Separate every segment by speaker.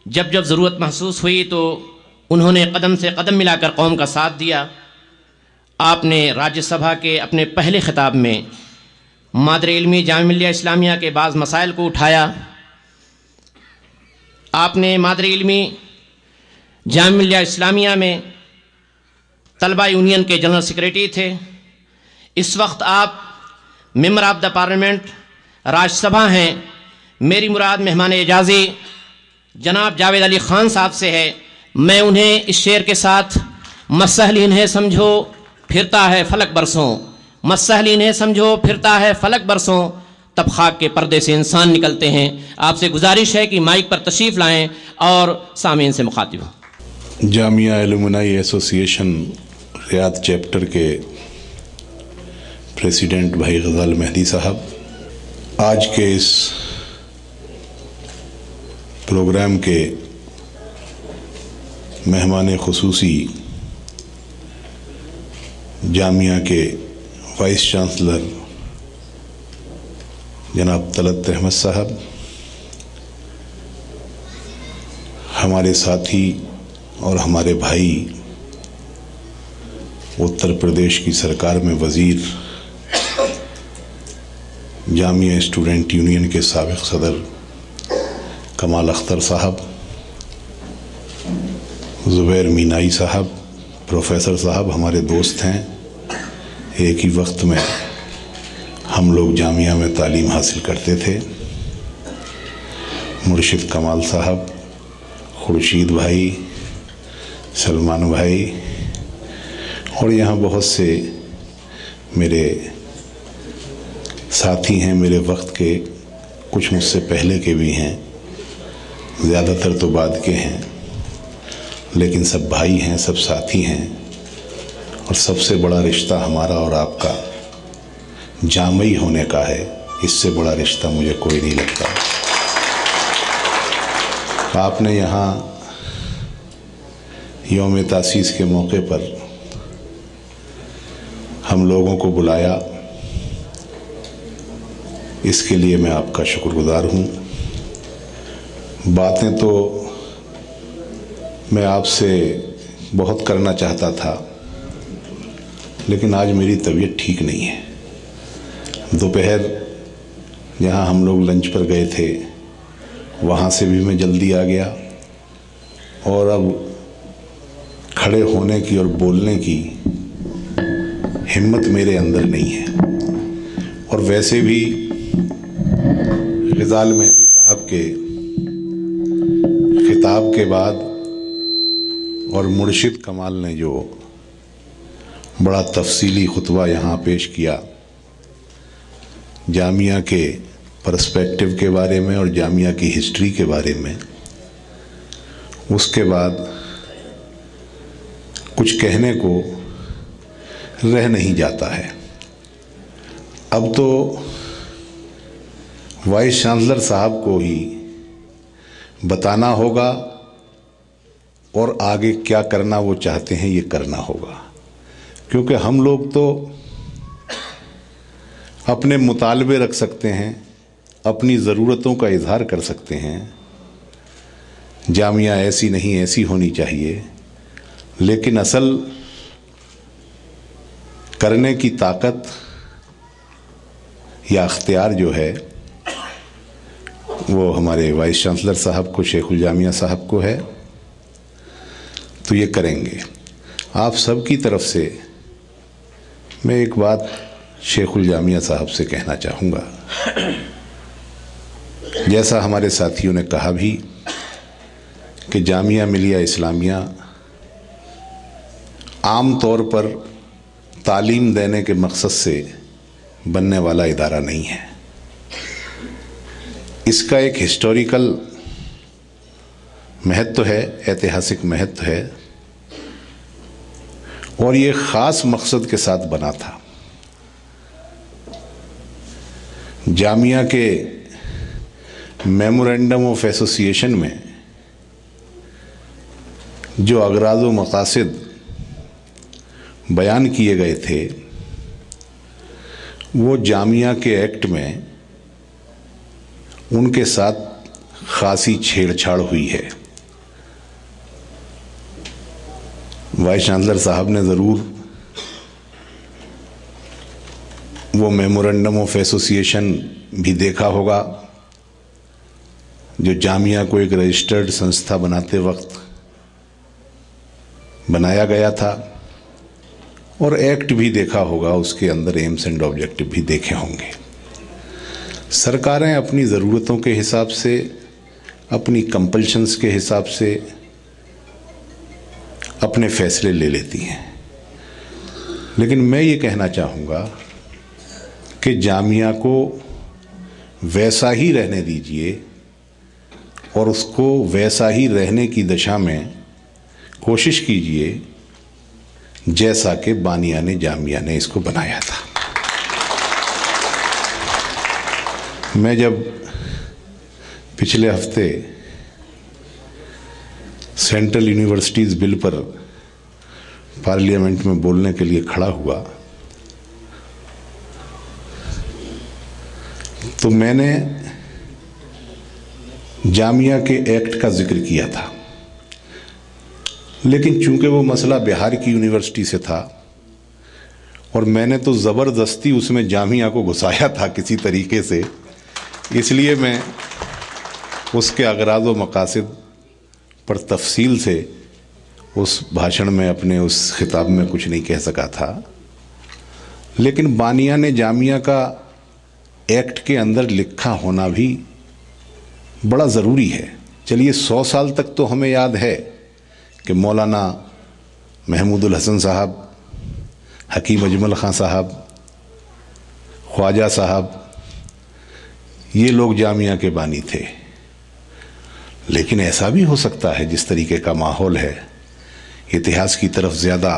Speaker 1: जब जब ज़रूरत महसूस हुई तो उन्होंने कदम से कदम मिलाकर कौम का साथ दिया। आपने राज्यसभा के अपने पहले ख़िताब में मादरे इल्मी जामिया मिल्लिया इस्लामिया के बाज़ मसाइल को उठाया। आपने मादरे इल्मी जामिया मिल्लिया इस्लामिया में तलबा यूनियन के जनरल सेक्रेटरी थे। इस वक्त आप member of the parliament Rajya Sabha हैं। मेरी मुराद मेहमान एजाज़ी जनाब जावेद अली ख़ान साहब से है। मैं उन्हें इस शेर के साथ मसहल इन्हें समझो फिरता है फलक बरसों, मसहल इन्हें समझो फिरता है फलक बरसों, तब खाक के पर्दे से इंसान निकलते हैं। आपसे गुजारिश है कि माइक पर तशरीफ़ लाएँ और सामीन से मुखातिब हों।
Speaker 2: Jamia alumni association Riyadh chapter के प्रेसिडेंट भाई गज़ाल मेहदी साहब, आज के इस प्रोग्राम के मेहमान खुसूसी जामिया के वाइस चांसलर जनाब तलत अहमद साहब, हमारे साथी और हमारे भाई उत्तर प्रदेश की सरकार में वज़ीर, जामिया स्टूडेंट यूनियन के साबिक़ सदर कमाल अख्तर साहब, ज़ुबैर मीनाई साहब, प्रोफेसर साहब हमारे दोस्त हैं। एक ही वक्त में हम लोग जामिया में तालीम हासिल करते थे। मुर्शिद कमाल साहब, खुर्शीद भाई, सलमान भाई और यहाँ बहुत से मेरे साथी हैं, मेरे वक्त के, कुछ मुझसे पहले के भी हैं, ज़्यादातर तो बाद के हैं, लेकिन सब भाई हैं, सब साथी हैं। और सबसे बड़ा रिश्ता हमारा और आपका जामई होने का है। इससे बड़ा रिश्ता मुझे कोई नहीं लगता। आपने यहाँ यौम तासीस के मौके पर हम लोगों को बुलाया, इसके लिए मैं आपका शुक्रगुजार हूँ। बातें तो मैं आपसे बहुत करना चाहता था, लेकिन आज मेरी तबीयत ठीक नहीं है। दोपहर जहाँ हम लोग लंच पर गए थे, वहाँ से भी मैं जल्दी आ गया और अब खड़े होने की और बोलने की हिम्मत मेरे अंदर नहीं है। और वैसे भी गज़ाल मेहदी साहब के खिताब के बाद और मुर्शिद कमाल ने जो बड़ा तफसीली खुतबा यहाँ पेश किया जामिया के पर्सपेक्टिव के बारे में और जामिया की हिस्ट्री के बारे में, उसके बाद कुछ कहने को रह नहीं जाता है। अब तो वाइस चांसलर साहब को ही बताना होगा और आगे क्या करना वो चाहते हैं ये करना होगा, क्योंकि हम लोग तो अपने मुतालबे रख सकते हैं, अपनी ज़रूरतों का इजहार कर सकते हैं, जामिया ऐसी नहीं ऐसी होनी चाहिए, लेकिन असल करने की ताकत या अख्तियार जो है वो हमारे वाइस चांसलर साहब को, शेखुल जामिया साहब को है। तो ये करेंगे। आप सब की तरफ से मैं एक बात शेखुल जामिया साहब से कहना चाहूँगा। जैसा हमारे साथियों ने कहा भी कि जामिया मिल्लिया इस्लामिया आम तौर पर तालीम देने के मकसद से बनने वाला इदारा नहीं है। इसका एक हिस्टोरिकल महत्व है, ऐतिहासिक महत्व है और ये ख़ास मकसद के साथ बना था। जामिया के मेमोरेंडम ऑफ एसोसिएशन में जो अगराज़ व मक़ासिद बयान किए गए थे वो जामिया के एक्ट में उनके साथ खासी छेड़छाड़ हुई है। वाइस चांसलर साहब ने ज़रूर वो मेमोरेंडम ऑफ एसोसिएशन भी देखा होगा जो जामिया को एक रजिस्टर्ड संस्था बनाते वक्त बनाया गया था, और एक्ट भी देखा होगा, उसके अंदर एम्स एंड ऑब्जेक्टिव भी देखे होंगे। सरकारें अपनी ज़रूरतों के हिसाब से, अपनी कंपल्शंस के हिसाब से अपने फैसले ले लेती हैं, लेकिन मैं ये कहना चाहूँगा कि जामिया को वैसा ही रहने दीजिए और उसको वैसा ही रहने की दशा में कोशिश कीजिए जैसा कि बानिया ने जामिया ने इसको बनाया था। मैं जब पिछले हफ्ते सेंट्रल यूनिवर्सिटीज़ बिल पर पार्लियामेंट में बोलने के लिए खड़ा हुआ तो मैंने जामिया के एक्ट का जिक्र किया था, लेकिन चूंकि वो मसला बिहार की यूनिवर्सिटी से था और मैंने तो ज़बरदस्ती उसमें जामिया को घुसाया था किसी तरीके से, इसलिए मैं उसके अगराज़ व मकासद पर तफसील से उस भाषण में, अपने उस खिताब में कुछ नहीं कह सका था। लेकिन बानिया ने जामिया का एक्ट के अंदर लिखा होना भी बड़ा ज़रूरी है। चलिए 100 साल तक तो हमें याद है कि मौलाना महमूदुल हसन साहब, हकीम अजमल ख़ान साहब, ख्वाजा साहब, ये लोग जामिया के बानी थे। लेकिन ऐसा भी हो सकता है, जिस तरीके का माहौल है, इतिहास की तरफ ज़्यादा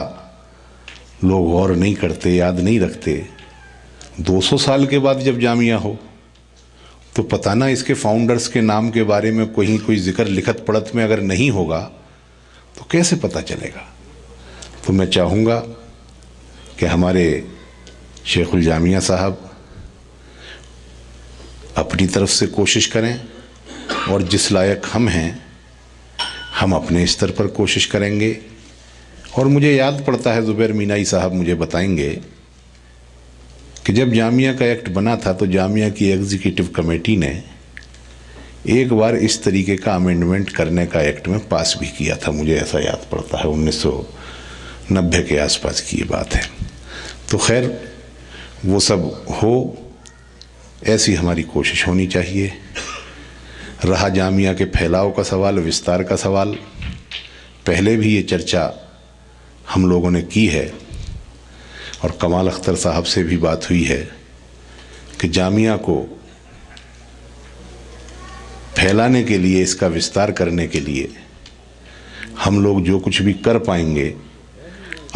Speaker 2: लोग गौर नहीं करते, याद नहीं रखते। 200 साल के बाद जब जामिया हो तो पता ना इसके फाउंडर्स के नाम के बारे में कोई जिक्र लिखत पढ़त में अगर नहीं होगा तो कैसे पता चलेगा। तो मैं चाहूँगा कि हमारे शेखुल जामिया साहब अपनी तरफ से कोशिश करें और जिस लायक हम हैं हम अपने स्तर पर कोशिश करेंगे। और मुझे याद पड़ता है, ज़ुबैर मीनाई साहब मुझे बताएंगे कि जब जामिया का एक्ट बना था तो जामिया की एग्जीक्यूटिव कमेटी ने एक बार इस तरीके का अमेंडमेंट करने का एक्ट में पास भी किया था। मुझे ऐसा याद पड़ता है 1990 के आसपास की ये बात है। तो खैर वो सब हो, ऐसी हमारी कोशिश होनी चाहिए। रहा जामिया के फैलाव का सवाल, विस्तार का सवाल, पहले भी ये चर्चा हम लोगों ने की है और कमाल अख्तर साहब से भी बात हुई है कि जामिया को फैलाने के लिए, इसका विस्तार करने के लिए हम लोग जो कुछ भी कर पाएंगे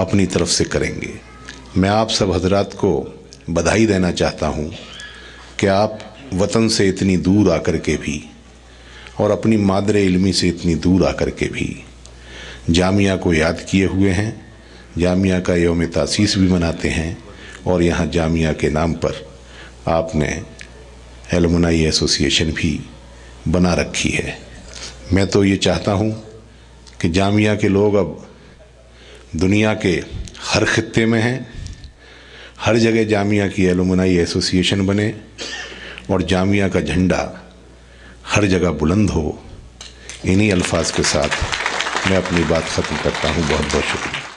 Speaker 2: अपनी तरफ से करेंगे। मैं आप सब हजरात को बधाई देना चाहता हूँ कि आप वतन से इतनी दूर आकर के भी और अपनी मादरे इल्मी से इतनी दूर आकर के भी जामिया को याद किए हुए हैं। जामिया का यौम तासीस भी मनाते हैं और यहाँ जामिया के नाम पर आपने एलुमनाई एसोसिएशन भी बना रखी है। मैं तो ये चाहता हूँ कि जामिया के लोग अब दुनिया के हर खित्ते में हैं, हर जगह जामिया की एलुमनाई एसोसिएशन बने और जामिया का झंडा हर जगह बुलंद हो। इन्हीं अल्फाज के साथ मैं अपनी बात ख़त्म करता हूँ। बहुत बहुत शुक्रिया।